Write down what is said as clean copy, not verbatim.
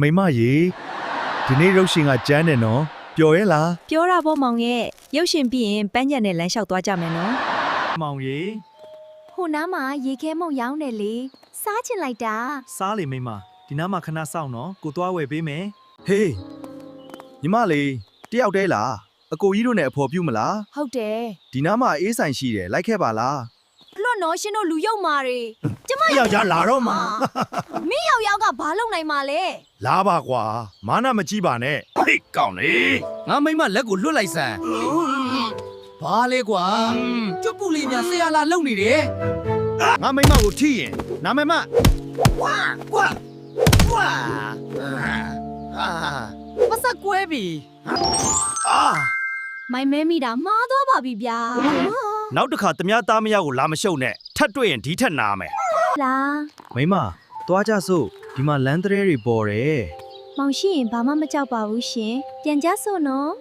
မိမရေဒီနေ့ရုပ်ရှင်ကကျန်းတယ်နော်ပျော်ရဲ့လား ပြောတာပေါ့မောင်ရဲ့ရုပ်ရှင်ပြီးရင်ပန်းချံနဲ့လမ်းလျှောက်သွားကြမယ်နော် မောင်ရေ ဟိုနားမှာရေခဲမုံရောင်းတယ်လေစားချင်လိုက်တာ စားလေမိမဒီနားမှာခဏစောင့်နော်ကိုသွားဝယ်ပေးမယ်ဟေးညီမလေးတယောက်တည်းလားအကိုကြီးတို့နဲ့အဖော်ပြုမလား ဟုတ်တယ် ဒီနားမှာအေးဆိုင်ရှိတယ်လိုက်ခဲ့ပါလား အလွတ်နော်ရှင်တို့လူယုံမာတွေကျမ ယောက်ျားလာတော့မှာ မင်းယောက်ကဘာလုပ်နိုင်မှာလဲ လာပါကွာမာနမကြီးပါနဲ့ဟေးကောင်းလေ ငါမိမလက်ကိုလွတ်လိုက်စမ်းဘာလဲကွာကျွတ်ပူလေးများဆရာလာလုံနေတယ် ငါမိမကိုထိရင်နာမည်မ ကွာကွာမစကွဲပြီ အာ မိုင်မဲမိတာမှားသွားပါပြီဗျာ နောက်တစ်ခါတ ्या သားမယားကိုလာမရှုပ်နဲ့ထပ်တွေ့ရင်ဒီထက်နာမယ် လား မိမသွားကြစို့ဒီမှာလမ်းတရဲတွေပေါ်တယ် မောင်ရှိရင်ဘာမှမကြောက်ပါဘူးရှင်ပြန်ကြစို့နော်